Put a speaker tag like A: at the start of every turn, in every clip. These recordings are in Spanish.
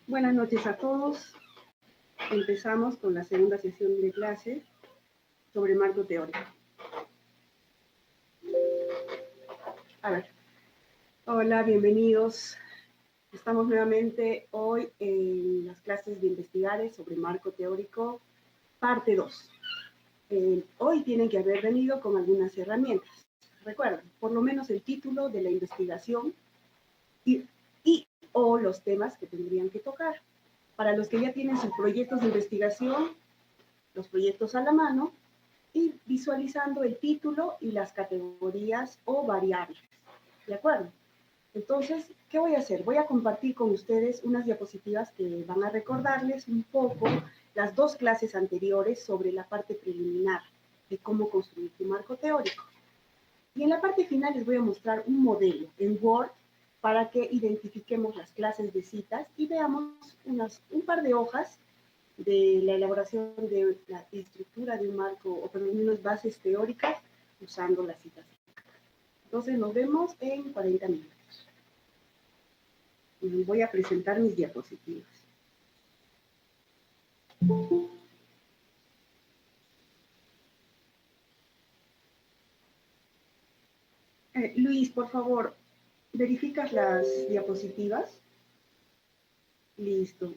A: Buenas noches a todos. Empezamos con la segunda sesión de clase sobre marco teórico. A ver, hola, bienvenidos. Estamos nuevamente hoy en las clases de investigares sobre marco teórico, parte 2. Hoy tienen que haber venido con algunas herramientas. Recuerden, por lo menos el título de la investigación y o los temas que tendrían que tocar. Para los que ya tienen sus proyectos de investigación, los proyectos a la mano, y visualizando el título y las categorías o variables. ¿De acuerdo? Entonces, ¿qué voy a hacer? Voy a compartir con ustedes unas diapositivas que van a recordarles un poco las dos clases anteriores sobre la parte preliminar de cómo construir tu marco teórico. Y en la parte final les voy a mostrar un modelo en Word para que identifiquemos las clases de citas y veamos un par de hojas de la elaboración de la estructura de un marco, o por lo menos bases teóricas, usando las citas. Entonces nos vemos en 40 minutos. Y voy a presentar mis diapositivas. Luis, por favor, ¿verificas las diapositivas? Listo.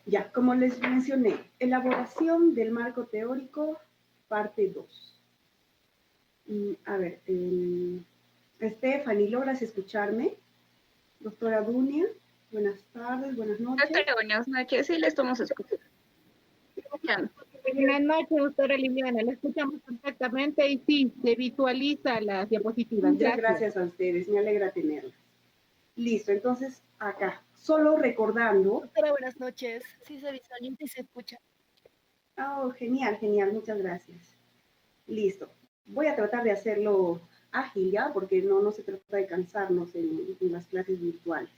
A: Ya, como les mencioné, elaboración del marco teórico, parte 2. A ver, Stephanie, ¿logras escucharme? Doctora Dunia, buenas tardes, buenas noches.
B: Doctora, buenas noches, sí, le estamos escuchando.
C: Buenas noches, doctora Liliana, la escuchamos perfectamente y sí, se visualiza las diapositivas.
A: Muchas gracias a ustedes, me alegra tenerlas. Listo, entonces acá, solo recordando.
D: Doctora, buenas noches, sí se visualiza y se escucha.
A: Oh, genial, genial, muchas gracias. Listo, voy a tratar de hacerlo ágil ya, porque no se trata de cansarnos en las clases virtuales.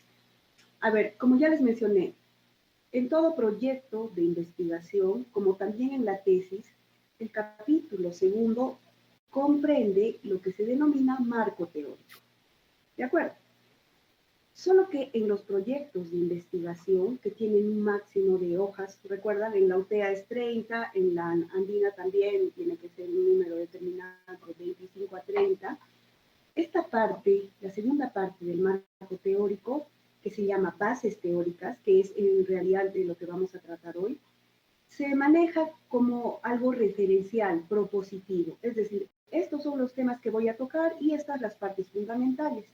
A: A ver, como ya les mencioné, en todo proyecto de investigación, como también en la tesis, el capítulo segundo comprende lo que se denomina marco teórico. ¿De acuerdo? Solo que en los proyectos de investigación que tienen un máximo de hojas, recuerdan, en la UTEA es 30, en la Andina también tiene que ser un número determinado de 25 a 30, esta parte, la segunda parte del marco teórico, que se llama bases teóricas, que es en realidad de lo que vamos a tratar hoy, se maneja como algo referencial, propositivo, es decir, estos son los temas que voy a tocar y estas las partes fundamentales.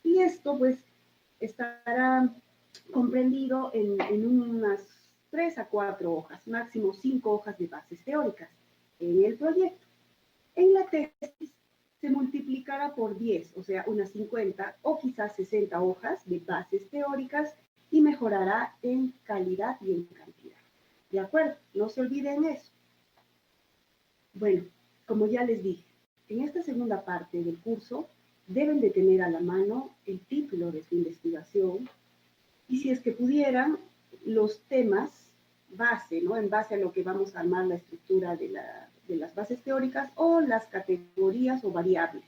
A: Y esto pues estará comprendido en unas 3 a 4 hojas, máximo 5 hojas de bases teóricas en el proyecto. En la tesis se multiplicará por 10, o sea, unas 50 o quizás 60 hojas de bases teóricas y mejorará en calidad y en cantidad. ¿De acuerdo? No se olviden eso. Bueno, como ya les dije, en esta segunda parte del curso deben de tener a la mano el título de su investigación y si es que pudieran, los temas base, ¿no? En base a lo que vamos a armar la estructura de las bases teóricas o las categorías o variables.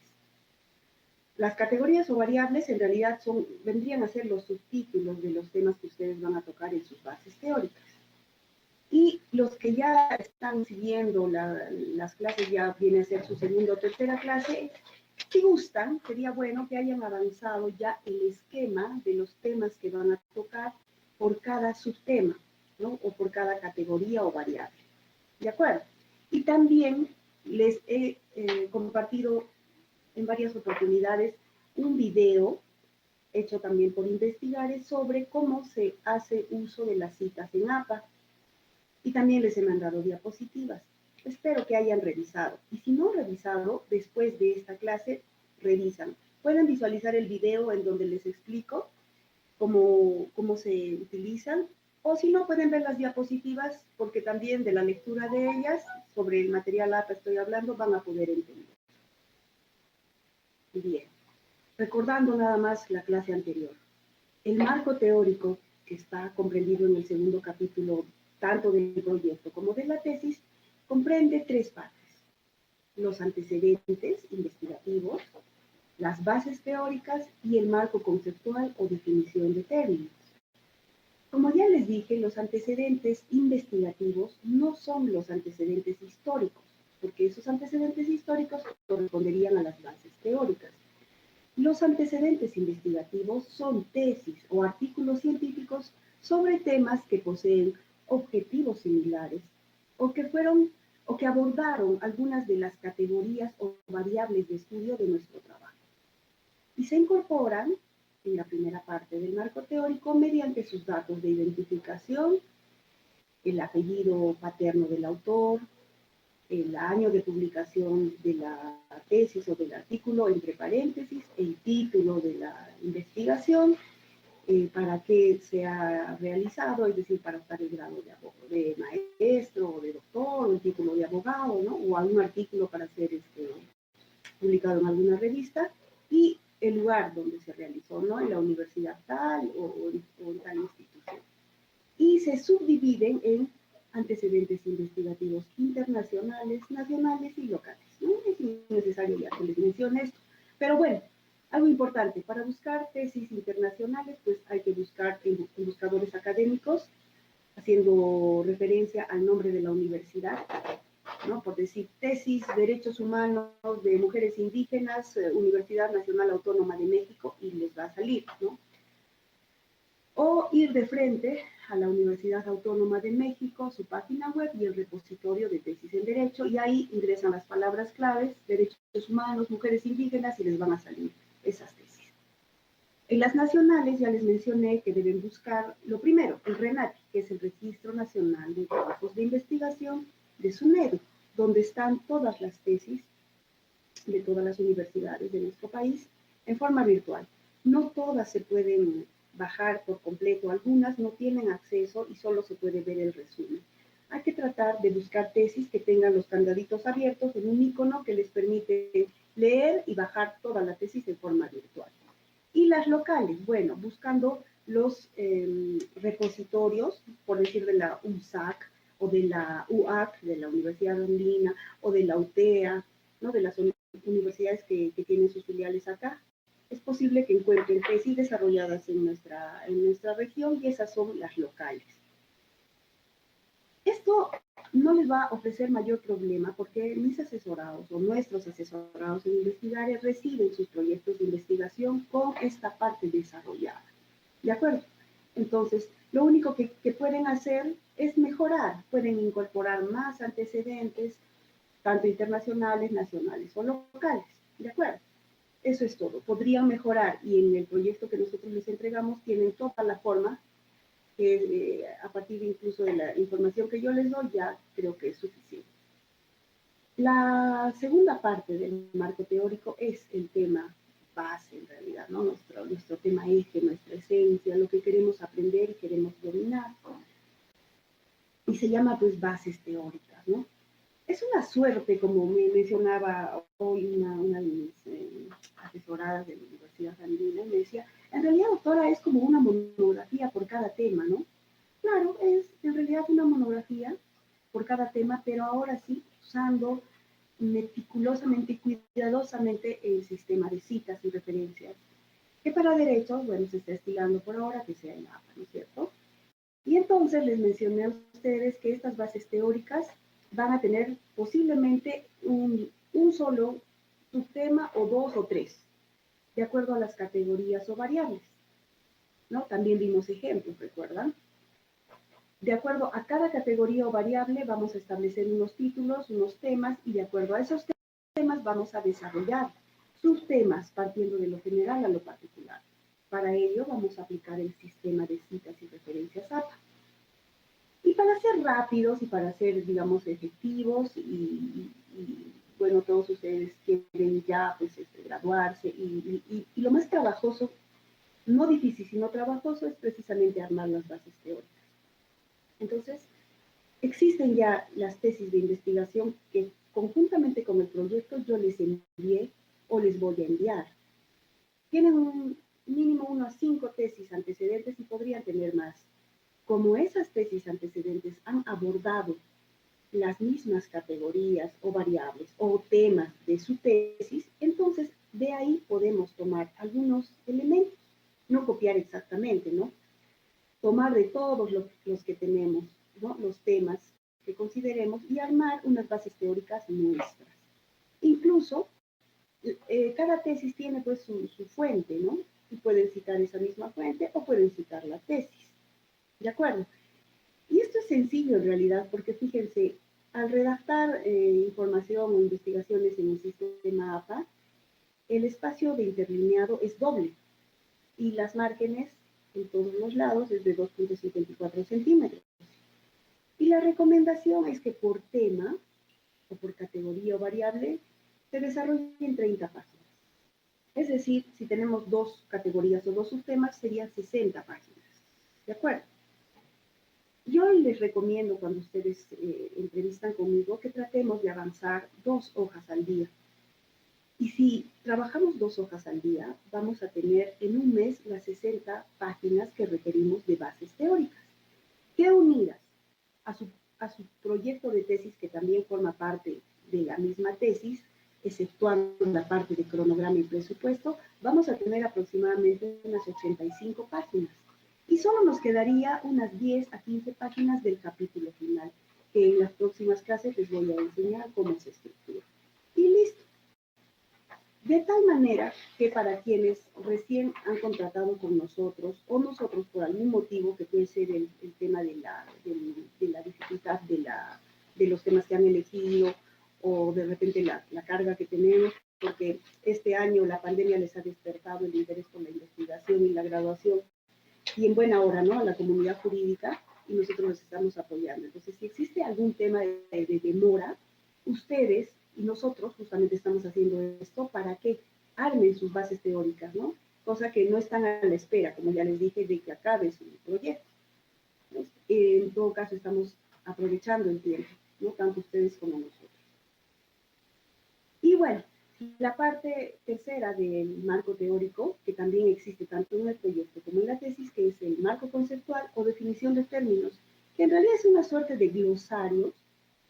A: Las categorías o variables en realidad vendrían a ser los subtítulos de los temas que ustedes van a tocar en sus bases teóricas. Y los que ya están siguiendo las clases, ya viene a ser su segunda o tercera clase, si gustan, sería bueno que hayan avanzado ya el esquema de los temas que van a tocar por cada subtema, ¿no? O por cada categoría o variable. ¿De acuerdo? Y también les he compartido en varias oportunidades un video hecho también por investigadores sobre cómo se hace uso de las citas en APA. Y también les he mandado diapositivas. Espero que hayan revisado. Y si no han revisado, después de esta clase, revisan. Pueden visualizar el video en donde les explico cómo se utilizan. O si no, pueden ver las diapositivas, porque también de la lectura de ellas, sobre el material APA estoy hablando, van a poder entender. Bien. Recordando nada más la clase anterior. El marco teórico, que está comprendido en el segundo capítulo tanto del proyecto como de la tesis, comprende 3 partes: los antecedentes investigativos, las bases teóricas y el marco conceptual o definición de términos. Como ya les dije, los antecedentes investigativos no son los antecedentes históricos, porque esos antecedentes históricos corresponderían a las bases teóricas. Los antecedentes investigativos son tesis o artículos científicos sobre temas que poseen objetivos similares o que abordaron algunas de las categorías o variables de estudio de nuestro trabajo. Y se incorporan en la primera parte del marco teórico mediante sus datos de identificación, el apellido paterno del autor, el año de publicación de la tesis o del artículo, entre paréntesis, el título de la investigación, para qué se ha realizado, es decir, para optar el grado de maestro o de doctor, o el título de abogado, ¿no? O algún artículo para ser publicado en alguna revista, y el lugar donde se realizó, ¿no? En la universidad tal o en tal institución. Y se subdividen en antecedentes investigativos internacionales, nacionales y locales, ¿no? Es innecesario ya que les mencione esto. Pero bueno, algo importante, para buscar tesis internacionales, pues hay que buscar en buscadores académicos, haciendo referencia al nombre de la universidad, ¿no? Por decir, tesis, derechos humanos de mujeres indígenas, Universidad Nacional Autónoma de México, y les va a salir, ¿no? O ir de frente a la Universidad Autónoma de México, su página web y el repositorio de tesis en derecho, y ahí ingresan las palabras claves, derechos humanos, mujeres indígenas, y les van a salir esas tesis. En las nacionales ya les mencioné que deben buscar, lo primero, el RENATI, que es el Registro Nacional de Trabajos de Investigación de SUNEDU, donde están todas las tesis de todas las universidades de nuestro país en forma virtual. No todas se pueden bajar por completo, algunas no tienen acceso y solo se puede ver el resumen. Hay que tratar de buscar tesis que tengan los candaditos abiertos en un icono que les permite leer y bajar toda la tesis en forma virtual. Y las locales, bueno, buscando los repositorios, por decir de la USAC o de la UAC, de la Universidad Andina, o de la UTEA, ¿no? De las universidades que tienen sus filiales acá. Es posible que encuentren tesis desarrolladas en nuestra región y esas son las locales. Esto no les va a ofrecer mayor problema porque mis asesorados o nuestros asesorados en investigares reciben sus proyectos de investigación con esta parte desarrollada. ¿De acuerdo? Entonces, lo único que pueden hacer es mejorar, pueden incorporar más antecedentes, tanto internacionales, nacionales o locales. ¿De acuerdo? Eso es todo. Podrían mejorar y en el proyecto que nosotros les entregamos tienen toda la forma que a partir incluso de la información que yo les doy ya creo que es suficiente. La segunda parte del marco teórico es el tema base en realidad, ¿no? Nuestro tema eje, nuestra esencia, lo que queremos aprender y queremos dominar. Y se llama pues bases teóricas, ¿no? Es una suerte, como me mencionaba hoy una de mis asesoradas de la Universidad Andina, me decía, en realidad, doctora, es como una monografía por cada tema, ¿no? Claro, es en realidad una monografía por cada tema, pero ahora sí, usando meticulosamente y cuidadosamente el sistema de citas y referencias, que para derechos, bueno, se está estilando por ahora que sea en APA, ¿no es cierto? Y entonces les mencioné a ustedes que estas bases teóricas van a tener posiblemente un solo subtema o dos o tres, de acuerdo a las categorías o variables, ¿no? También vimos ejemplos, ¿recuerdan? De acuerdo a cada categoría o variable vamos a establecer unos títulos, unos temas, y de acuerdo a esos temas vamos a desarrollar subtemas partiendo de lo general a lo particular. Para ello vamos a aplicar el sistema de citas y referencias APA. Y para ser rápidos y para ser, digamos, efectivos y bueno, todos ustedes quieren ya pues, graduarse y lo más trabajoso, no difícil, sino trabajoso es precisamente armar las bases teóricas. Entonces, existen ya las tesis de investigación que conjuntamente con el proyecto yo les envié o les voy a enviar. Tienen un mínimo unas 5 tesis antecedentes y podrían tener más. Como esas tesis antecedentes han abordado las mismas categorías o variables o temas de su tesis, entonces de ahí podemos tomar algunos elementos, no copiar exactamente, ¿no? tomar de todos los que tenemos, ¿no? Los temas que consideremos y armar unas bases teóricas nuestras. Incluso, cada tesis tiene pues su fuente, ¿no? Y pueden citar esa misma fuente o pueden citar la tesis, ¿de acuerdo? Y esto es sencillo en realidad, porque fíjense, al redactar información o investigaciones en el sistema APA, el espacio de interlineado es doble y las márgenes en todos los lados es de 2,54 centímetros. Y la recomendación es que por tema o por categoría o variable se desarrolle en 30 páginas. Es decir, si tenemos dos categorías o dos subtemas, serían 60 páginas. ¿De acuerdo? Yo les recomiendo cuando ustedes entrevistan conmigo que tratemos de avanzar 2 hojas al día. Y si trabajamos 2 hojas al día, vamos a tener en un mes las 60 páginas que requerimos de bases teóricas, que unidas a su proyecto de tesis, que también forma parte de la misma tesis, exceptuando la parte de cronograma y presupuesto, vamos a tener aproximadamente unas 85 páginas. Y solo nos quedaría unas 10 a 15 páginas del capítulo final, que en las próximas clases les voy a enseñar cómo se estructura. Y listo. De tal manera que para quienes recién han contratado con nosotros, o nosotros por algún motivo, que puede ser el tema de la dificultad de los temas que han elegido, o de repente la carga que tenemos, porque este año la pandemia les ha despertado el interés por la investigación y la graduación, y en buena hora, ¿no?, a la comunidad jurídica, y nosotros los estamos apoyando. Entonces, si existe algún tema de demora, ustedes y nosotros justamente estamos haciendo esto para que armen sus bases teóricas, ¿no? Cosa que no están a la espera, como ya les dije, de que acabe su proyecto. En todo caso, estamos aprovechando el tiempo, ¿no?, tanto ustedes como nosotros. Y bueno, la parte tercera del marco teórico, que también existe tanto en el proyecto como en la tesis, que es el marco conceptual o definición de términos, que en realidad es una suerte de glosario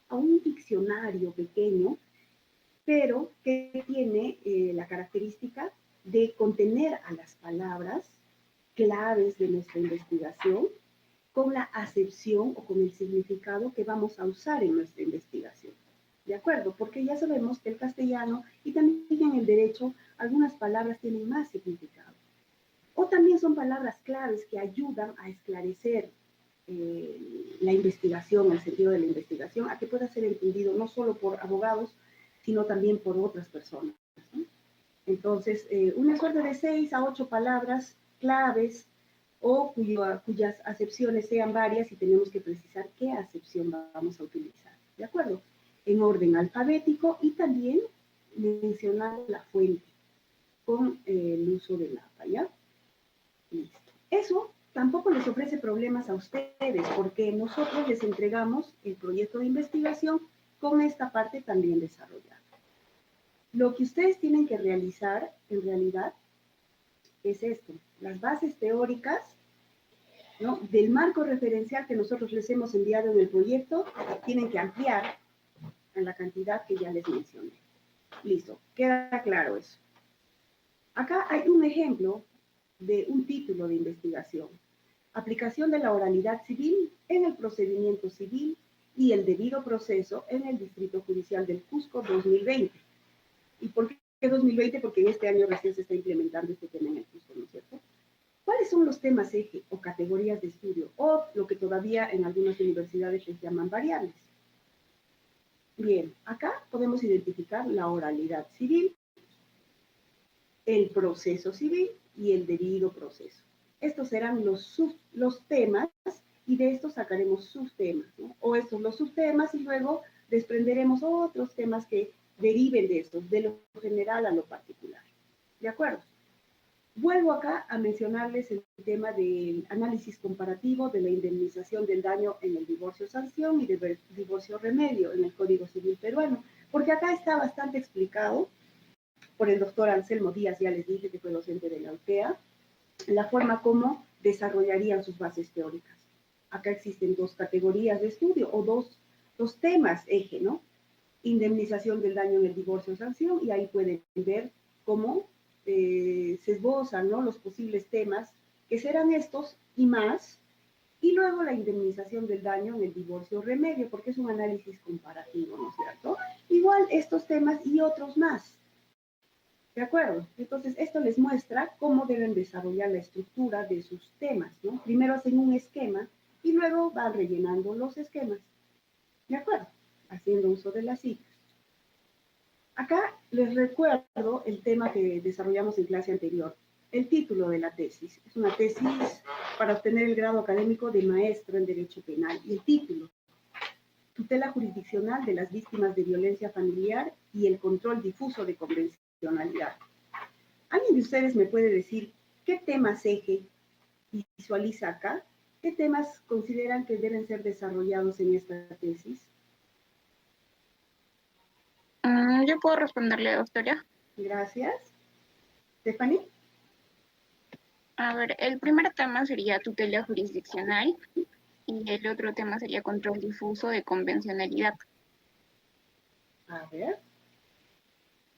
A: a un diccionario pequeño, pero que tiene la característica de contener a las palabras claves de nuestra investigación con la acepción o con el significado que vamos a usar en nuestra investigación. ¿De acuerdo? Porque ya sabemos que el castellano y también en el derecho algunas palabras tienen más significado. O también son palabras claves que ayudan a esclarecer la investigación, el sentido de la investigación, a que pueda ser entendido no solo por abogados, sino también por otras personas, ¿no? Entonces, una suerte de 6 a 8 palabras claves o cuyas acepciones sean varias y tenemos que precisar qué acepción vamos a utilizar, ¿de acuerdo? En orden alfabético y también mencionar la fuente con el uso del APA, ¿ya? Listo. Eso tampoco les ofrece problemas a ustedes porque nosotros les entregamos el proyecto de investigación con esta parte también desarrollada. Lo que ustedes tienen que realizar, en realidad, es esto: las bases teóricas, ¿no?, del marco referencial que nosotros les hemos enviado en el proyecto, tienen que ampliar en la cantidad que ya les mencioné. Listo, queda claro eso. Acá hay un ejemplo de un título de investigación: aplicación de la oralidad civil en el procedimiento civil y el debido proceso en el Distrito Judicial del Cusco 2020. ¿Y por qué 2020? Porque en este año recién se está implementando este tema en el Cusco, ¿no es cierto? ¿Cuáles son los temas eje o categorías de estudio, o lo que todavía en algunas universidades les llaman variables? Bien, acá podemos identificar la oralidad civil, el proceso civil y el debido proceso. Estos serán los temas, y de estos sacaremos subtemas, ¿no? O estos los subtemas, y luego desprenderemos otros temas que deriven de estos, de lo general a lo particular. ¿De acuerdo? Vuelvo acá a mencionarles el tema del análisis comparativo de la indemnización del daño en el divorcio sanción y del divorcio remedio en el Código Civil peruano, porque acá está bastante explicado por el doctor Anselmo Díaz, ya les dije que fue docente de la UPEA, la forma como desarrollarían sus bases teóricas. Acá existen 2 categorías de estudio, o dos temas eje, ¿no? Indemnización del daño en el divorcio o sanción, y ahí pueden ver cómo se esbozan, ¿no?, los posibles temas, que serán estos y más, Y luego la indemnización del daño en el divorcio o remedio, porque es un análisis comparativo, ¿no es cierto? Igual estos temas y otros más. ¿De acuerdo? Entonces, esto les muestra cómo deben desarrollar la estructura de sus temas, ¿no? Primero hacen un esquema y luego van rellenando los esquemas. ¿De acuerdo? Haciendo uso de las citas. Acá les recuerdo el tema que desarrollamos en clase anterior. El título de la tesis. Es una tesis para obtener el grado académico de maestro en Derecho Penal. Y el título, tutela jurisdiccional de las víctimas de violencia familiar y el control difuso de convencionalidad. ¿Alguien de ustedes me puede decir qué temas eje visualiza acá? ¿Qué temas consideran que deben ser desarrollados en esta tesis?
B: Yo puedo responderle, doctora.
A: Gracias. Stephanie.
B: A ver, el primer tema sería tutela jurisdiccional y el otro tema sería control difuso de convencionalidad.
A: A ver.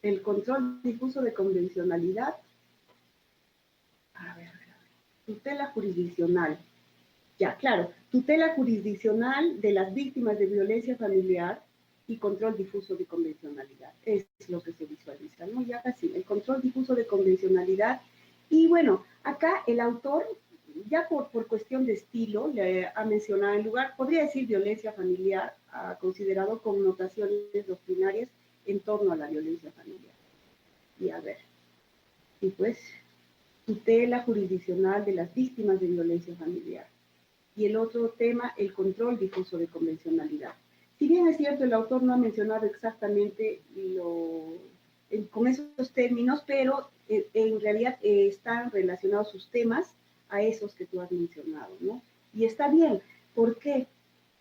A: El control difuso de convencionalidad. A ver. Tutela jurisdiccional. Ya, claro. Tutela jurisdiccional de las víctimas de violencia familiar y control difuso de convencionalidad. Es lo que se visualiza, ¿no? Ya casi. El control difuso de convencionalidad. Y bueno, acá el autor, ya por cuestión de estilo, le ha mencionado en lugar, podría decir violencia familiar, ha considerado connotaciones doctrinarias en torno a la violencia familiar. Y a ver, y pues, tutela jurisdiccional de las víctimas de violencia familiar. Y el otro tema, el control difuso de convencionalidad. Si bien es cierto, el autor no ha mencionado exactamente con esos términos, pero en realidad están relacionados sus temas a esos que tú has mencionado, ¿no? Y está bien, porque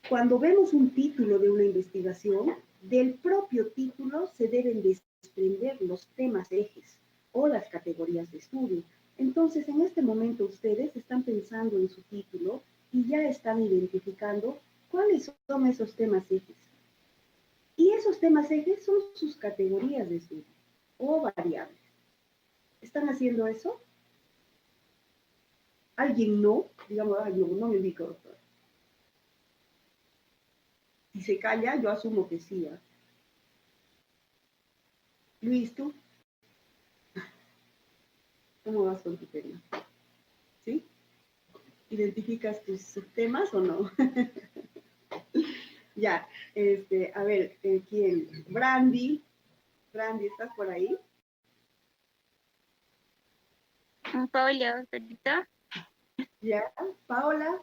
A: cuando vemos un título de una investigación, del propio título se deben desprender los temas ejes o las categorías de estudio. Entonces, en este momento ustedes están pensando en su título y ya están identificando cuáles son esos temas ejes. Y esos temas ejes son sus categorías de estudio o variables. ¿Están haciendo eso? ¿Alguien no? Digamos, ay, no me ubico, doctor. Si se calla, yo asumo que sí. ¿Eh? Luis, ¿tú? ¿Cómo vas con tu tema? ¿Sí? ¿Identificas tus subtemas o no? Ya, a ver, ¿quién? Brandy. Brandy, ¿estás por ahí?
B: Paola, doctorita.
A: Ya, Paola.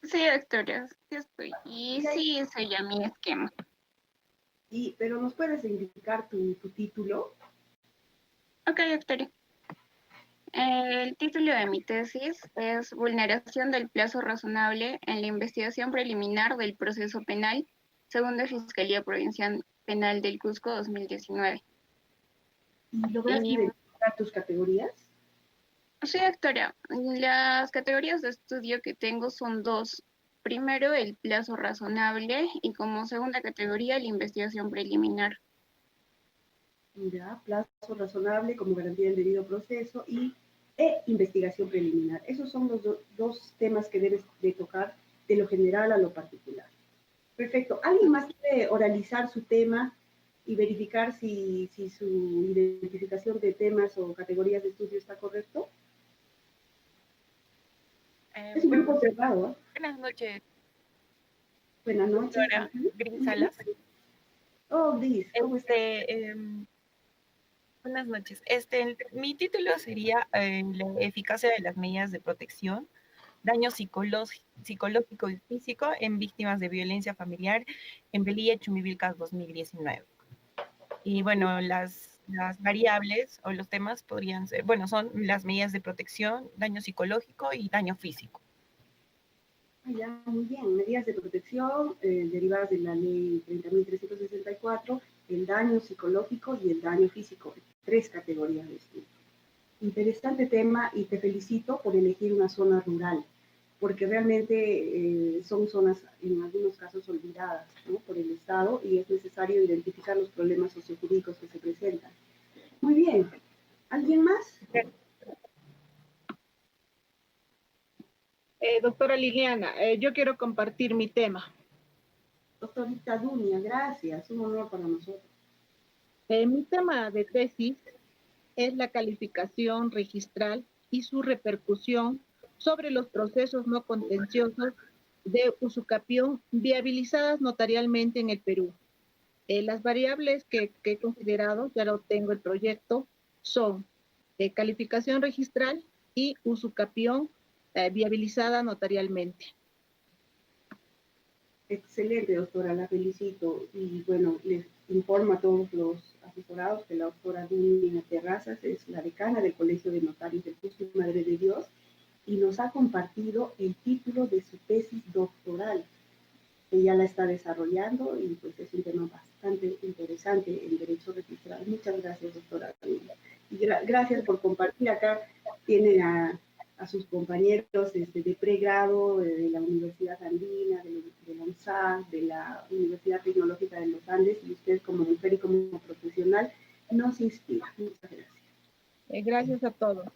B: Sí, doctora, sí estoy. Y sí, sería mi esquema.
A: Pero ¿nos puedes indicar tu título?
B: Ok, doctora. El título de mi tesis es Vulneración del plazo razonable en la investigación preliminar del proceso penal, según la Fiscalía Provincial Penal del Cusco 2019.
A: ¿Y lograste
B: Y
A: identificar tus categorías?
B: sí, doctora, las categorías de estudio que tengo son dos. Primero, el plazo razonable y como segunda categoría, la investigación preliminar.
A: Ya, plazo razonable como garantía del debido proceso e investigación preliminar. Esos son los dos temas que debes de tocar de lo general a lo particular. Perfecto. ¿Alguien más quiere oralizar su tema y verificar si su identificación de temas o categorías de estudio está correcto? Es un grupo cerrado.
D: Buenas noches,
A: Buenas noches.
D: doctora Gris Salas.
A: Oh, Gris, ¿cómo estás?
D: Buenas noches. Mi título sería La eficacia de las medidas de protección, daño psicológico y físico en víctimas de violencia familiar en Velilla, Chumivilcas 2019. Y bueno, las variables o los temas podrían ser, bueno, son las medidas de protección, daño psicológico y daño físico.
A: Ya, muy bien. Medidas de protección derivadas de la ley 30.364, el daño psicológico y el daño físico, 3 categorías de estudio. Interesante tema y te felicito por elegir una zona rural, porque realmente son zonas en algunos casos olvidadas, ¿no?, por el Estado, y es necesario identificar los problemas sociojurídicos que se presentan. Muy bien. ¿Alguien más?
C: Doctora Liliana, yo quiero compartir mi tema.
A: Doctorita Dunia, gracias, un honor para nosotros.
C: Mi tema de tesis es la calificación registral y su repercusión sobre los procesos no contenciosos de usucapión viabilizadas notarialmente en el Perú. Las variables que he considerado, ya lo tengo el proyecto, son calificación registral y usucapión viabilizada notarialmente.
A: Excelente, doctora, la felicito. Y bueno, les informo a todos los asesorados que la doctora Dunia Terrazas es la decana del Colegio de Notarios del Cusco, Madre de Dios, y nos ha compartido el título de su tesis doctoral. Ella la está desarrollando y pues es un tema bastante interesante en derecho registral. Muchas gracias, doctora. Y gracias por compartir. Acá tienen a sus compañeros de pregrado de la Universidad Andina, de la UNSAC, de la Universidad Tecnológica de los Andes, y usted como mujer y como profesional nos inspira. Muchas gracias.
C: Gracias a todos.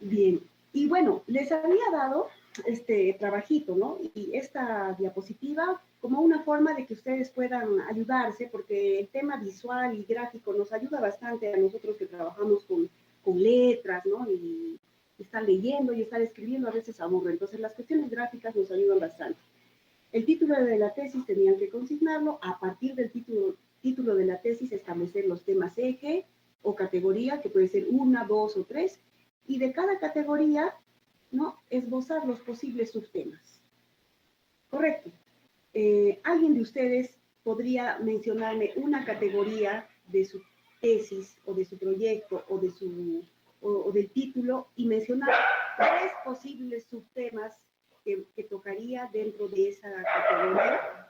A: Bien, y bueno, les había dado este trabajito, ¿no? Y esta diapositiva como una forma de que ustedes puedan ayudarse, porque el tema visual y gráfico nos ayuda bastante a nosotros que trabajamos con letras, ¿no? Y estar leyendo y estar escribiendo a veces aburre. Entonces las cuestiones gráficas nos ayudan bastante. El título de la tesis tenían que consignarlo. A partir del título de la tesis establecer los temas eje o categoría, que puede ser 1, 2 o 3, y de cada categoría, ¿no?, esbozar los posibles subtemas. Correcto. ¿Alguien de ustedes podría mencionarme una categoría de su tesis o de su proyecto o del título y mencionar 3 posibles subtemas que tocaría dentro de esa categoría?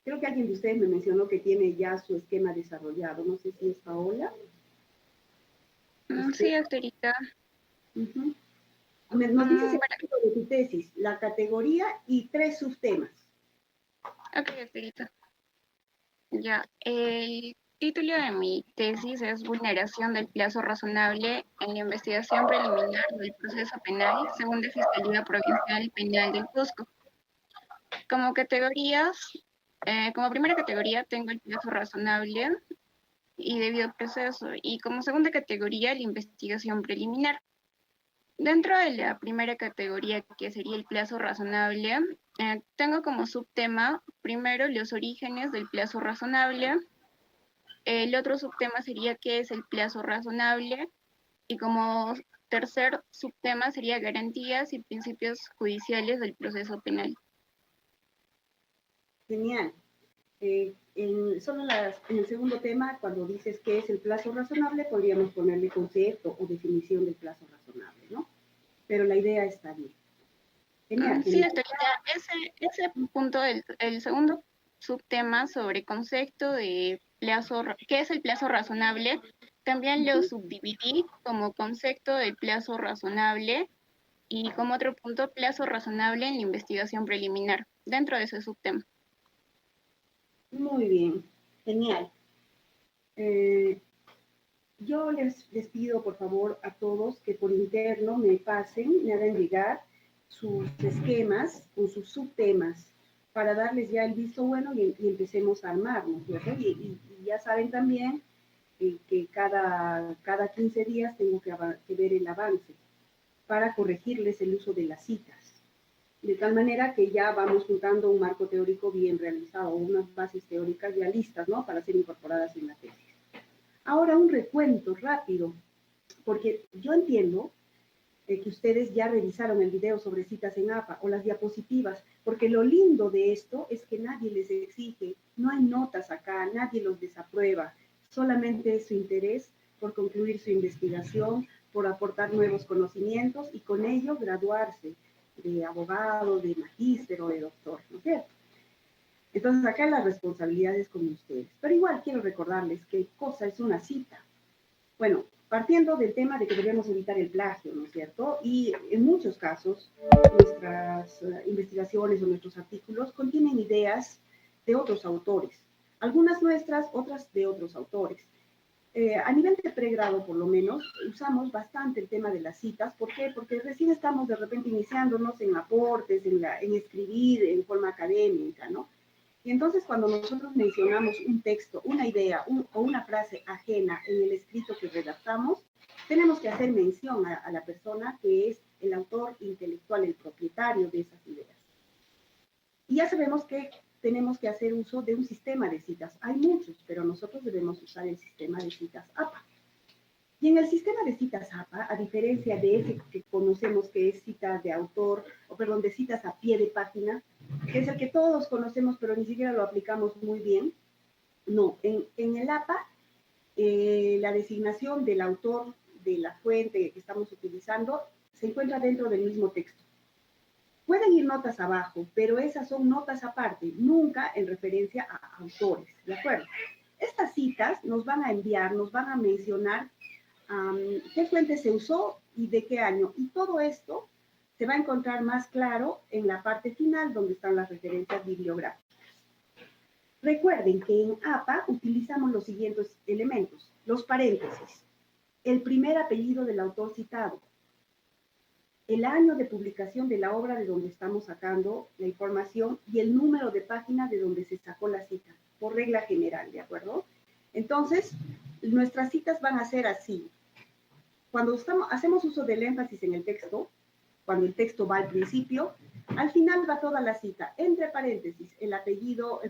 A: Creo que alguien de ustedes me mencionó que tiene ya su esquema desarrollado. No sé si es Paola.
B: Sí, doctorita.
A: Nos dices el título de tu tesis, la categoría y 3 subtemas.
B: Ok, doctorita. Ya, el título de mi tesis es Vulneración del plazo razonable en la investigación preliminar del proceso penal, según la Fiscalía Provincial Penal del Cusco. Como categorías, como primera categoría tengo el plazo razonable y debido proceso, y como segunda categoría la investigación preliminar. Dentro de la primera categoría, que sería el plazo razonable, tengo como subtema, primero, los orígenes del plazo razonable. El otro subtema sería qué es el plazo razonable. Y como tercer subtema sería garantías y principios judiciales del proceso penal.
A: Genial. En el segundo tema, cuando dices qué es el plazo razonable, podríamos ponerle concepto o definición del plazo razonable, ¿no? Pero la idea está bien. Genial.
B: Sí, doctorita, ese punto, el segundo subtema sobre concepto de plazo, ¿qué es el plazo razonable? También lo subdividí como concepto del plazo razonable y como otro punto, plazo razonable en la investigación preliminar, dentro de ese subtema.
A: Muy bien, genial. Yo les pido, por favor, a todos que por interno me hagan llegar sus esquemas con sus subtemas para darles ya el visto bueno y empecemos a armarnos, ¿cierto? Y ya saben también que cada 15 días tengo que ver el avance para corregirles el uso de las citas. De tal manera que ya vamos juntando un marco teórico bien realizado, unas bases teóricas ya listas, ¿no?, para ser incorporadas en la tesis. Ahora un recuento rápido, porque yo entiendo que ustedes ya revisaron el video sobre citas en APA o las diapositivas, porque lo lindo de esto es que nadie les exige, no hay notas acá, nadie los desaprueba, solamente es su interés por concluir su investigación, por aportar nuevos conocimientos y con ello graduarse de abogado, de magíster o de doctor, ¿no es cierto? Entonces acá la responsabilidad es con ustedes. Pero igual quiero recordarles qué cosa es una cita. Bueno, partiendo del tema de que debemos evitar el plagio, ¿no es cierto? Y en muchos casos nuestras investigaciones o nuestros artículos contienen ideas de otros autores. Algunas nuestras, otras de otros autores. A nivel de pregrado, por lo menos, usamos bastante el tema de las citas. ¿Por qué? Porque recién estamos de repente iniciándonos en aportes, en escribir en forma académica, ¿no? Y entonces cuando nosotros mencionamos un texto, una idea o una frase ajena en el escrito que redactamos, tenemos que hacer mención a la persona que es el autor intelectual, el propietario de esas ideas. Y ya sabemos que tenemos que hacer uso de un sistema de citas. Hay muchos, pero nosotros debemos usar el sistema de citas APA. Y en el sistema de citas APA, a diferencia de ese que conocemos que es cita de autor, o perdón, de citas a pie de página, que es el que todos conocemos, pero ni siquiera lo aplicamos muy bien, no, en el APA, la designación del autor de la fuente que estamos utilizando se encuentra dentro del mismo texto. Pueden ir notas abajo, pero esas son notas aparte, nunca en referencia a autores, ¿de acuerdo? Estas citas nos van a enviar, nos van a mencionar qué fuente se usó y de qué año. Y todo esto se va a encontrar más claro en la parte final, donde están las referencias bibliográficas. Recuerden que en APA utilizamos los siguientes elementos: los paréntesis, el primer apellido del autor citado, el año de publicación de la obra de donde estamos sacando la información y el número de página de donde se sacó la cita, por regla general, ¿de acuerdo? Entonces, nuestras citas van a ser así. Cuando hacemos uso del énfasis en el texto, cuando el texto va al principio, al final va toda la cita, entre paréntesis, el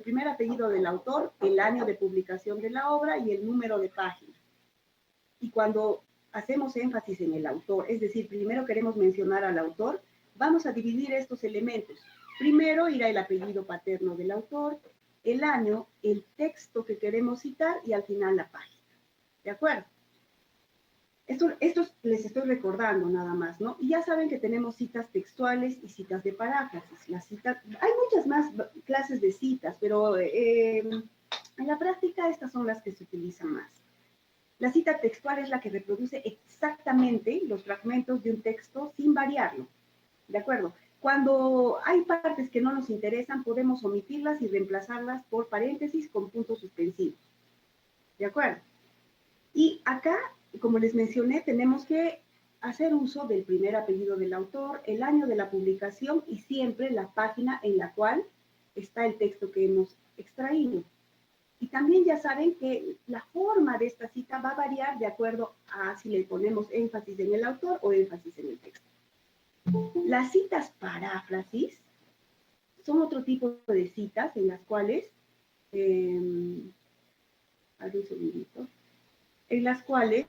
A: primer apellido del autor, el año de publicación de la obra y el número de página. Y cuando hacemos énfasis en el autor, es decir, primero queremos mencionar al autor, vamos a dividir estos elementos. Primero irá el apellido paterno del autor, el año, el texto que queremos citar y al final la página. ¿De acuerdo? Esto les estoy recordando nada más, ¿no? Y ya saben que tenemos citas textuales y citas de paráfrasis. Hay muchas más clases de citas, pero en la práctica estas son las que se utilizan más. La cita textual es la que reproduce exactamente los fragmentos de un texto sin variarlo, ¿de acuerdo? Cuando hay partes que no nos interesan, podemos omitirlas y reemplazarlas por paréntesis con puntos suspensivos, ¿de acuerdo? Y acá, como les mencioné, tenemos que hacer uso del primer apellido del autor, el año de la publicación y siempre la página en la cual está el texto que hemos extraído. Y también ya saben que la forma de esta cita va a variar de acuerdo a si le ponemos énfasis en el autor o énfasis en el texto. Las citas paráfrasis son otro tipo de citas en las cuales, un segundito, en las cuales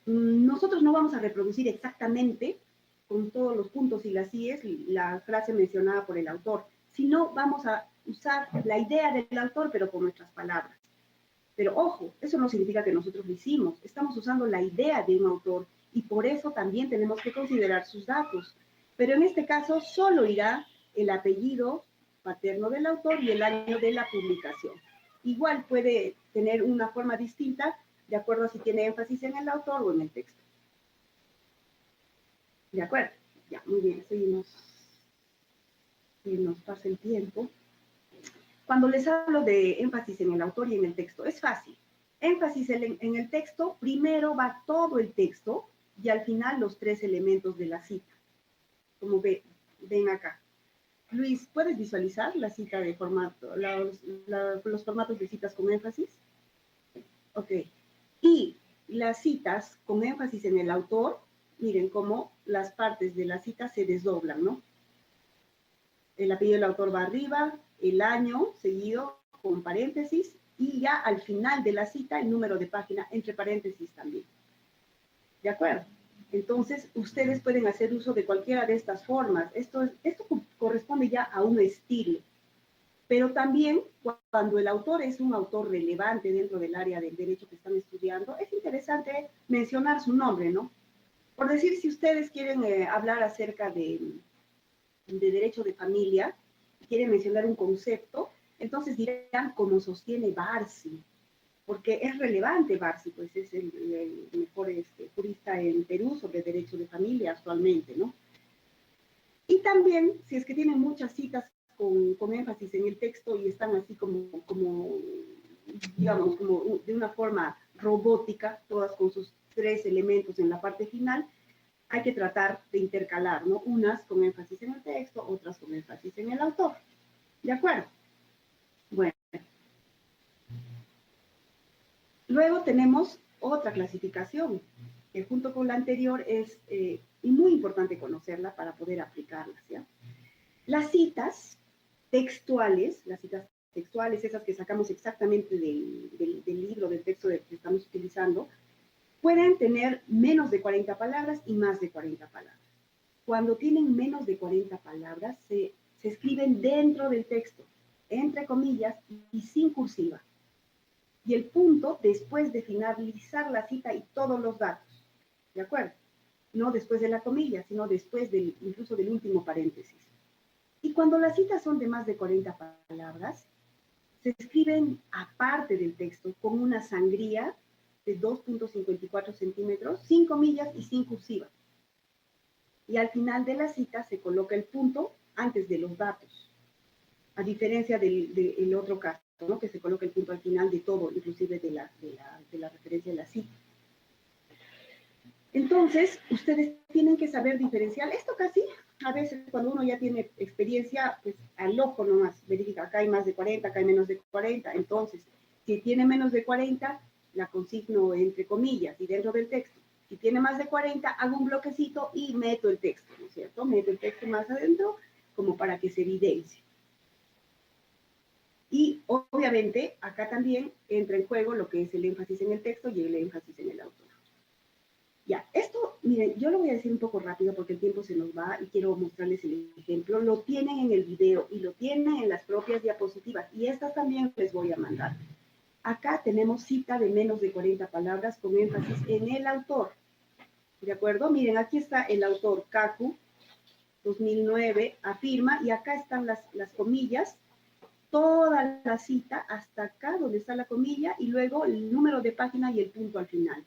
A: nosotros no vamos a reproducir exactamente con todos los puntos y las íes la frase mencionada por el autor, sino vamos a usar la idea del autor, pero con nuestras palabras. Pero ojo, eso no significa que nosotros lo hicimos. Estamos usando la idea de un autor y por eso también tenemos que considerar sus datos. Pero en este caso solo irá el apellido paterno del autor y el año de la publicación. Igual puede tener una forma distinta de acuerdo a si tiene énfasis en el autor o en el texto. ¿De acuerdo? Ya, muy bien, seguimos. Y nos pasa el tiempo. Cuando les hablo de énfasis en el autor y en el texto, es fácil. Énfasis en el texto, primero va todo el texto y al final los 3 elementos de la cita. Como ven acá. Luis, ¿puedes visualizar la cita de formato, los formatos de citas con énfasis? Ok. Y las citas con énfasis en el autor, miren cómo las partes de la cita se desdoblan, ¿no? El apellido del autor va arriba, el año seguido con paréntesis y ya al final de la cita el número de página entre paréntesis también. ¿De acuerdo? Entonces, ustedes pueden hacer uso de cualquiera de estas formas. Esto corresponde ya a un estilo. Pero también, cuando el autor es un autor relevante dentro del área del derecho que están estudiando, es interesante mencionar su nombre, ¿no? Por decir, si ustedes quieren hablar acerca de derecho de familia, quieren mencionar un concepto, entonces dirán como sostiene Barsi, porque es relevante Barsi, pues es el mejor jurista en Perú sobre derecho de familia actualmente, ¿no? Y también, si es que tienen muchas citas con énfasis en el texto y están así como digamos, como de una forma robótica, todas con sus 3 elementos en la parte final, hay que tratar de intercalar, ¿no? Unas con énfasis en el texto, otras con énfasis en el autor. ¿De acuerdo? Bueno. Luego tenemos otra clasificación, que junto con la anterior es y muy importante conocerla para poder aplicarlas, ¿ya? Las citas textuales, esas que sacamos exactamente del libro, del texto que estamos utilizando, pueden tener menos de 40 palabras y más de 40 palabras. Cuando tienen menos de 40 palabras, se escriben dentro del texto, entre comillas y sin cursiva. Y el punto después de finalizar la cita y todos los datos, ¿de acuerdo? No después de la comilla, sino después incluso del último paréntesis. Y cuando las citas son de más de 40 palabras, se escriben aparte del texto con una sangría de 2.54 centímetros, sin comillas y sin cursiva. Y al final de la cita se coloca el punto antes de los datos, a diferencia del otro caso, ¿no? Que se coloca el punto al final de todo, inclusive de la referencia de la cita. Entonces, ustedes tienen que saber diferenciar. Esto casi, a veces cuando uno ya tiene experiencia, pues al ojo nomás, verifica, acá hay más de 40, acá hay menos de 40. Entonces, si tiene menos de 40, la consigno entre comillas y dentro del texto. Si tiene más de 40, hago un bloquecito y meto el texto, ¿no es cierto? Meto el texto más adentro como para que se evidencie. Y obviamente acá también entra en juego lo que es el énfasis en el texto y el énfasis en el autor. Ya, esto, miren, yo lo voy a decir un poco rápido porque el tiempo se nos va y quiero mostrarles el ejemplo. Lo tienen en el video y lo tienen en las propias diapositivas y estas también les voy a mandar. Acá tenemos cita de menos de 40 palabras con énfasis en el autor. ¿De acuerdo? Miren, aquí está el autor Kaku, 2009, afirma, y acá están las comillas, toda la cita hasta acá donde está la comilla y luego el número de página y el punto al final.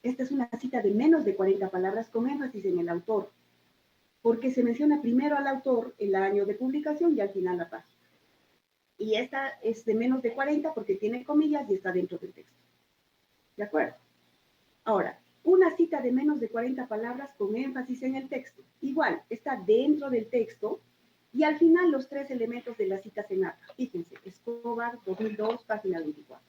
A: Esta es una cita de menos de 40 palabras con énfasis en el autor, porque se menciona primero al autor, el año de publicación y al final la página. Y esta es de menos de 40 porque tiene comillas y está dentro del texto. ¿De acuerdo? Ahora, una cita de menos de 40 palabras con énfasis en el texto. Igual, está dentro del texto y al final los 3 elementos de la cita se marcan. Fíjense, Escobar, 2002, página 24.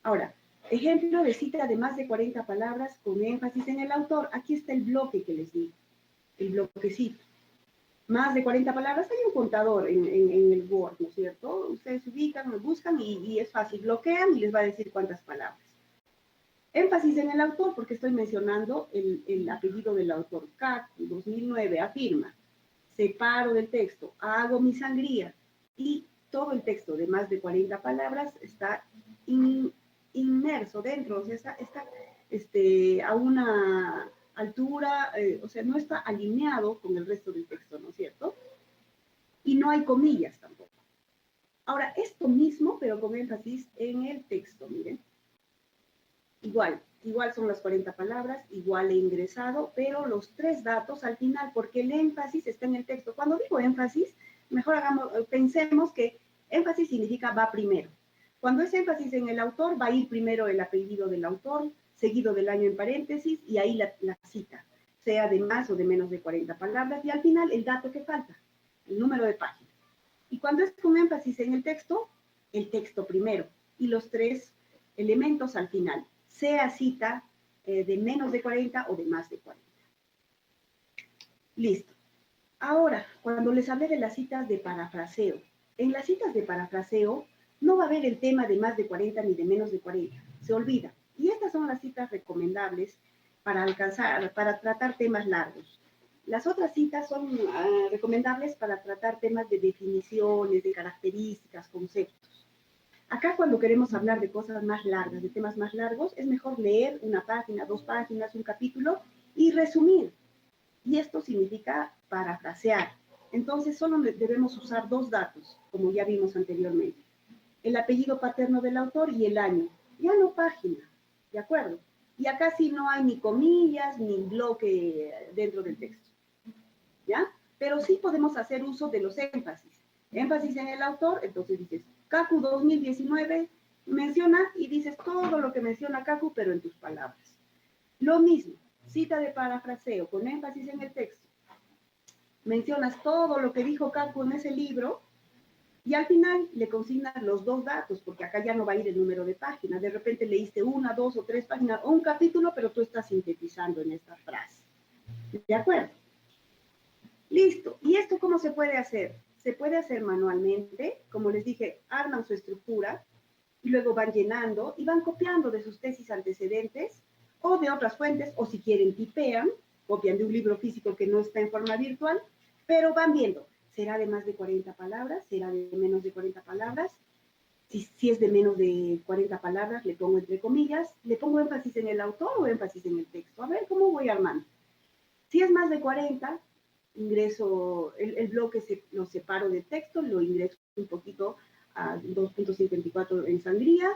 A: Ahora, ejemplo de cita de más de 40 palabras con énfasis en el autor. Aquí está el bloque que les digo, el bloquecito. Más de 40 palabras, hay un contador en el Word, ¿no es cierto? Ustedes ubican, lo buscan y es fácil, bloquean y les va a decir cuántas palabras. Énfasis en el autor, porque estoy mencionando el apellido del autor. CAC, 2009, afirma, separo del texto, hago mi sangría, y todo el texto de más de 40 palabras está inmerso dentro, o sea, está a una altura, o sea, no está alineado con el resto del texto, ¿no es cierto? Y no hay comillas tampoco. Ahora, esto mismo, pero con énfasis en el texto, miren. Igual son las 40 palabras, igual he ingresado, pero los 3 datos al final, porque el énfasis está en el texto. Cuando digo énfasis, mejor pensemos que énfasis significa va primero. Cuando es énfasis en el autor, va a ir primero el apellido del autor, seguido del año en paréntesis, y ahí la cita, sea de más o de menos de 40 palabras, y al final el dato que falta, el número de página. Y cuando es con énfasis en el texto primero, y los 3 elementos al final, sea cita de menos de 40 o de más de 40. Listo. Ahora, cuando les hablé de las citas de parafraseo, en las citas de parafraseo no va a haber el tema de más de 40 ni de menos de 40, se olvida. Y estas son las citas recomendables para tratar temas largos. Las otras citas son recomendables para tratar temas de definiciones, de características, conceptos. Acá cuando queremos hablar de cosas más largas, de temas más largos, es mejor leer una página, 2 páginas, un capítulo y resumir. Y esto significa parafrasear. Entonces solo debemos usar 2 datos, como ya vimos anteriormente. El apellido paterno del autor y el año. Ya no página, ¿de acuerdo? Y acá sí no hay ni comillas ni bloque dentro del texto, ¿ya? Pero sí podemos hacer uso de los énfasis. Énfasis en el autor, entonces dices, Kaku 2019, Mencionas y dices todo lo que menciona Kaku, pero en tus palabras. Lo mismo, cita de parafraseo, con énfasis en el texto. Mencionas todo lo que dijo Kaku en ese libro y al final le consignas los 2 datos, porque acá ya no va a ir el número de páginas. De repente leíste 1, 2 o 3 páginas o un capítulo, pero tú estás sintetizando en esta frase. ¿De acuerdo? Listo. ¿Y esto cómo se puede hacer? Se puede hacer manualmente. Como les dije, arman su estructura y luego van llenando y van copiando de sus tesis antecedentes o de otras fuentes, o si quieren tipean, copian de un libro físico que no está en forma virtual, pero van viendo, ¿será de más de 40 palabras? ¿Será de menos de 40 palabras? Si es de menos de 40 palabras, le pongo entre comillas, le pongo énfasis en el autor o énfasis en el texto. A ver cómo voy armando. Si es más de 40, ingreso, el bloque lo separo de texto, lo ingreso un poquito a 2.54 en sangría,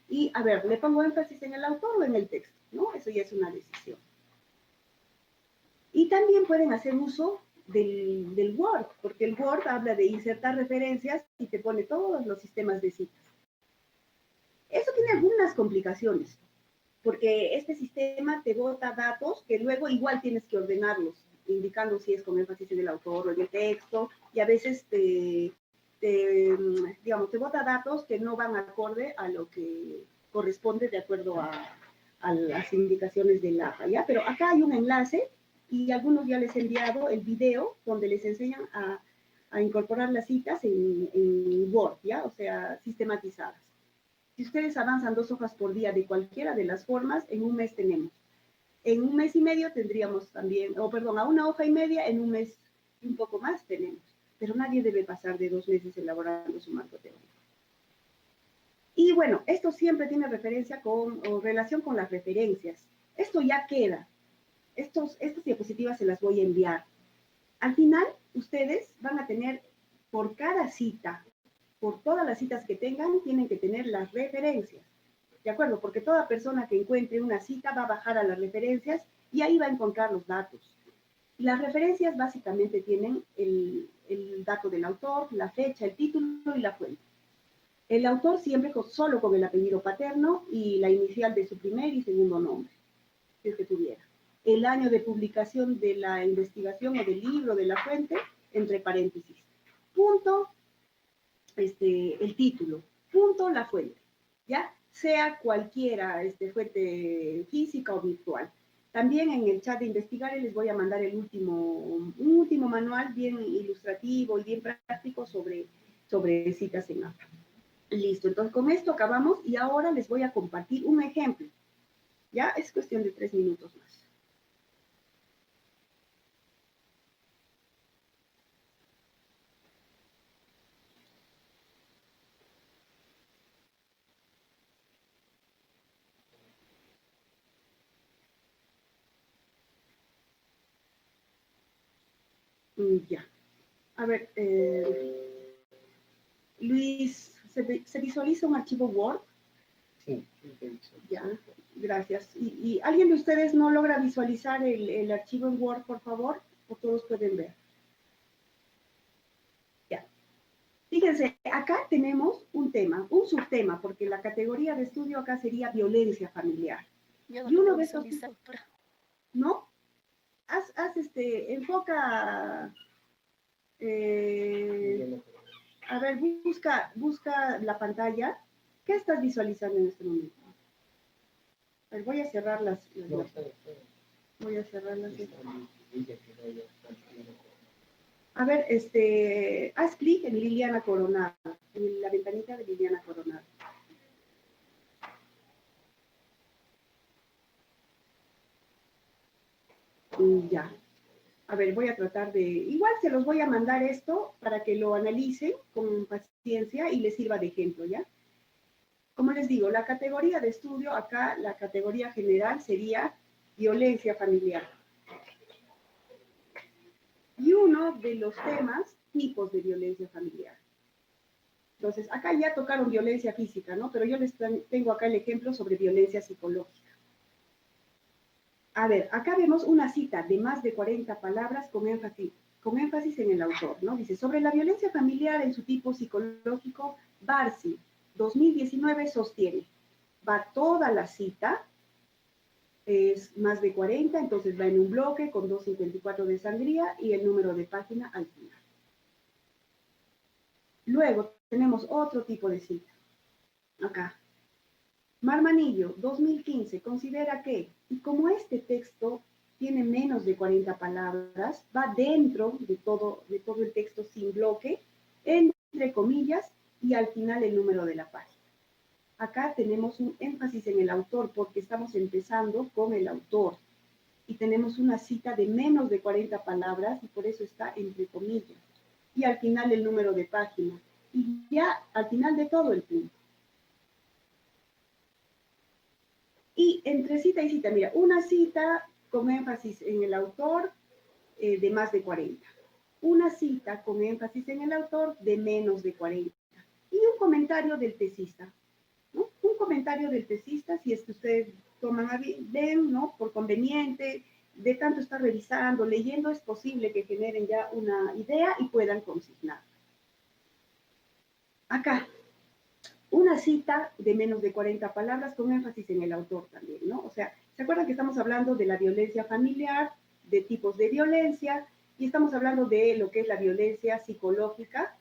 A: y a ver, ¿le pongo énfasis en el autor o en el texto? ¿No? Eso ya es una decisión. Y también pueden hacer uso del Word, porque el Word habla de insertar referencias y te pone todos los sistemas de citas. Eso tiene algunas complicaciones, porque este sistema te bota datos que luego igual tienes que ordenarlos, indicando si es con énfasis en el autor o en el texto, y a veces digamos, te bota datos que no van acorde a lo que corresponde de acuerdo a las indicaciones del APA, ¿ya? Pero acá hay un enlace y algunos ya les he enviado el video donde les enseñan a incorporar las citas en Word, ¿ya? O sea, sistematizadas. Si ustedes avanzan 2 hojas por día de cualquiera de las formas, en un mes tenemos. En un mes y medio tendríamos también, a 1 hoja y media, en un mes y un poco más tenemos. Pero nadie debe pasar de 2 meses elaborando su marco teórico. Y bueno, esto siempre tiene referencia o relación con las referencias. Esto ya queda. Estas diapositivas se las voy a enviar. Al final, ustedes van a tener, por cada cita, por todas las citas que tengan, tienen que tener las referencias. ¿De acuerdo? Porque toda persona que encuentre una cita va a bajar a las referencias y ahí va a encontrar los datos. Las referencias básicamente tienen el dato del autor, la fecha, el título y la fuente. El autor siempre solo con el apellido paterno y la inicial de su primer y segundo nombre, si es que tuviera. El año de publicación de la investigación o del libro, de la fuente, entre paréntesis. Punto, el título. Punto, la fuente. ¿Ya? Sea cualquiera fuente física o virtual. También en el chat de Investigare les voy a mandar un último manual bien ilustrativo y bien práctico sobre citas en APA. Listo, entonces con esto acabamos y ahora les voy a compartir un ejemplo. Ya es cuestión de 3 minutos más. Ya. A ver, Luis, ¿se visualiza un archivo Word?
E: Sí,
A: ya, gracias. ¿Y alguien de ustedes no logra visualizar el archivo en Word, por favor? ¿O todos pueden ver? Ya. Fíjense, acá tenemos un tema, un subtema, porque la categoría de estudio acá sería violencia familiar.
F: Yo no
A: Y uno
F: lo
A: de esos,
F: visualizar, pero
A: ¿no? Enfoca, a ver, busca la pantalla. ¿Qué estás visualizando en este momento? A ver, voy a cerrar voy a cerrarlas. A ver, haz clic en Liliana Coronado, en la ventanita de Liliana Coronado. Ya. A ver, voy a tratar de... Igual se los voy a mandar esto para que lo analicen con paciencia y les sirva de ejemplo, ¿ya? Como les digo, la categoría de estudio, acá la categoría general sería violencia familiar. Y uno de los temas, tipos de violencia familiar. Entonces, acá ya tocaron violencia física, ¿no? Pero yo les tengo acá el ejemplo sobre violencia psicológica. A ver, acá vemos una cita de más de 40 palabras con énfasis en el autor, ¿no? Dice, sobre la violencia familiar en su tipo psicológico, Barsi 2019 sostiene. Va toda la cita, es más de 40, entonces va en un bloque con 254 de sangría y el número de página al final. Luego tenemos otro tipo de cita. Acá. Marmanillo, 2015, considera que, y como este texto tiene menos de 40 palabras, va dentro de todo el texto sin bloque, entre comillas, y al final el número de la página. Acá tenemos un énfasis en el autor porque estamos empezando con el autor y tenemos una cita de menos de 40 palabras y por eso está entre comillas. Y al final el número de página. Y ya al final de todo el punto. Y entre cita y cita, mira, una cita con énfasis en el autor de más de 40. Una cita con énfasis en el autor de menos de 40. Y un comentario del tesista. ¿No? Un comentario del tesista, si es que ustedes toman a bien, ¿no? Por conveniente, de tanto estar revisando, leyendo, es posible que generen ya una idea y puedan consignar. Acá, una cita de menos de 40 palabras con énfasis en el autor también, ¿no? O sea, ¿se acuerdan que estamos hablando de la violencia familiar, de tipos de violencia, y estamos hablando de lo que es la violencia psicológica?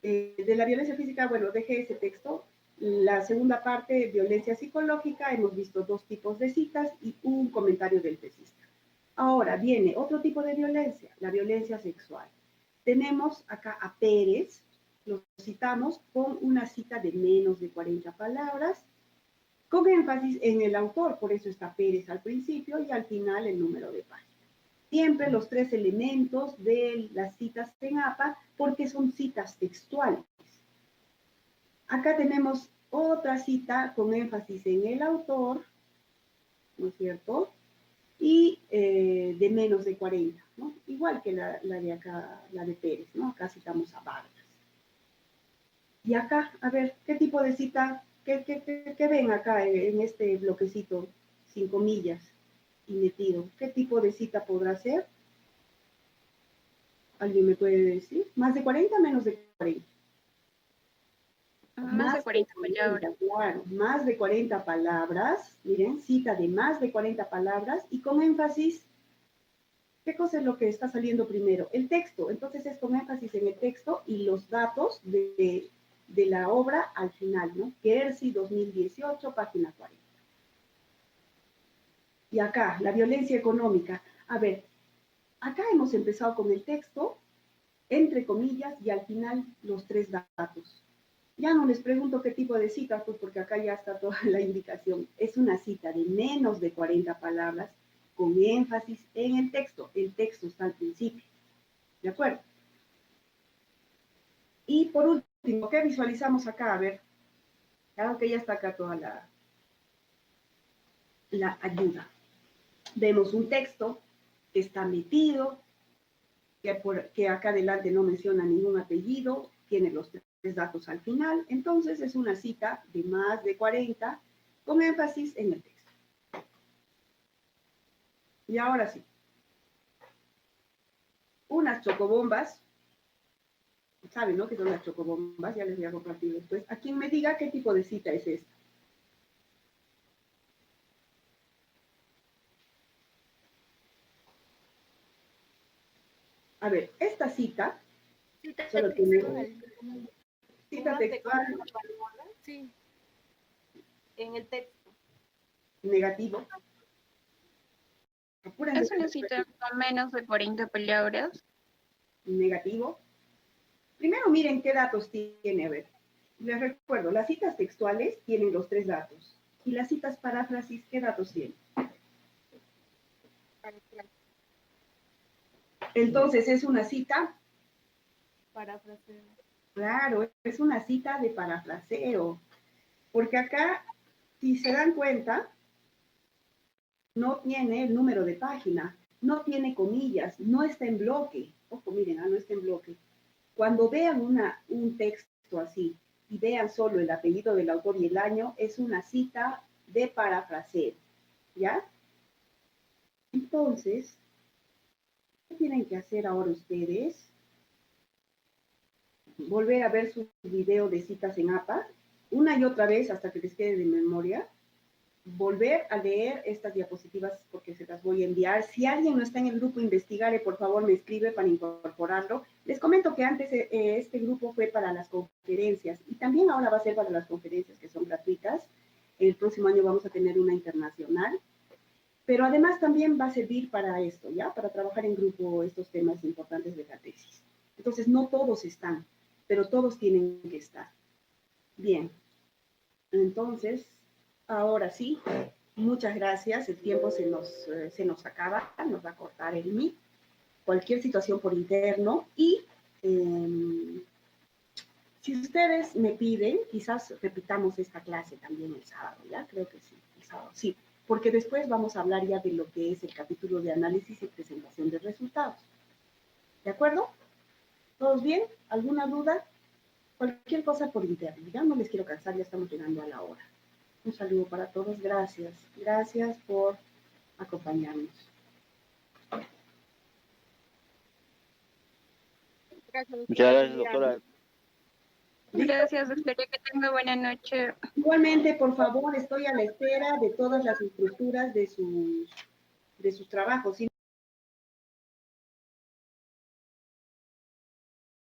A: De la violencia física, bueno, dejé ese texto. La segunda parte, violencia psicológica, hemos visto dos tipos de citas y un comentario del tesista. Ahora viene otro tipo de violencia, la violencia sexual. Tenemos acá a Pérez, lo citamos con una cita de menos de 40 palabras, con énfasis en el autor, por eso está Pérez al principio y al final el número de página. Siempre los tres elementos de las citas en APA, porque son citas textuales. Acá tenemos otra cita con énfasis en el autor, ¿no es cierto? Y de menos de 40, ¿no? Igual que la de acá, la de Pérez, ¿no? Acá citamos a Vargas. Y acá, a ver, ¿qué tipo de cita, qué ven acá en este bloquecito, 5 comillas y metido? ¿Qué tipo de cita podrá ser? ¿Alguien me puede decir? ¿Más de 40 menos de 40?
B: Más de 40 palabras.
A: Claro, más de 40 palabras, miren, cita de más de 40 palabras y con énfasis, ¿qué cosa es lo que está saliendo primero? El texto, entonces es con énfasis en el texto y los datos de la obra al final, ¿no? Quercy 2018, página 40. Y acá, la violencia económica. A ver, acá hemos empezado con el texto, entre comillas, y al final los tres datos. Ya no les pregunto qué tipo de cita, pues porque acá ya está toda la indicación. Es una cita de menos de 40 palabras con énfasis en el texto. El texto está al principio. ¿De acuerdo? Y por último, ¿qué visualizamos acá? A ver, claro que ya está acá toda la ayuda. Vemos un texto que está metido, que acá adelante no menciona ningún apellido, tiene los tres datos al final, entonces es una cita de más de 40 con énfasis en el texto. Y ahora sí, unas chocobombas, ¿saben, no? Que son las chocobombas, ya les voy a compartir después. A quien me diga qué tipo de cita es esta. A ver, esta cita solo tiene cita textual.
D: Sí, en el texto.
A: Negativo.
B: Es una cita con menos de 40 palabras.
A: Negativo. Primero miren qué datos tiene. A ver, les recuerdo, las citas textuales tienen los tres datos. Y las citas paráfrasis, ¿qué datos tienen? Entonces, ¿es una cita?
D: Parafraseo.
A: Claro, es una cita de parafraseo. Porque acá, si se dan cuenta, no tiene el número de página, no tiene comillas, no está en bloque. Ojo, miren, no está en bloque. Cuando vean un texto así y vean solo el apellido del autor y el año, es una cita de parafraseo, ¿ya? Entonces, ¿qué tienen que hacer ahora ustedes? Volver a ver su video de citas en APA una y otra vez hasta que les quede de memoria, volver a leer estas diapositivas porque se las voy a enviar. Si alguien no está en el grupo Investigare, por favor me escribe para incorporarlo. Les comento que antes este grupo fue para las conferencias y también ahora va a ser para las conferencias que son gratuitas. El próximo año vamos a tener una internacional, pero además también va a servir para esto, ¿ya? Para trabajar en grupo estos temas importantes de la tesis. Entonces, no todos están, pero todos tienen que estar. Bien, entonces, ahora sí, muchas gracias. El tiempo se nos acaba, nos va a cortar el Meet. Cualquier situación por interno. Y si ustedes me piden, quizás repitamos esta clase también el sábado, ¿ya? Creo que sí, el sábado, sí. Porque después vamos a hablar ya de lo que es el capítulo de análisis y presentación de resultados. ¿De acuerdo? ¿Todos bien? ¿Alguna duda? Cualquier cosa por interno. Ya no les quiero cansar, ya estamos llegando a la hora. Un saludo para todos. Gracias. Gracias por acompañarnos.
E: Muchas gracias, doctora.
B: Gracias, doctora, que tenga buena noche.
A: Igualmente, por favor, estoy a la espera de todas las estructuras de sus trabajos.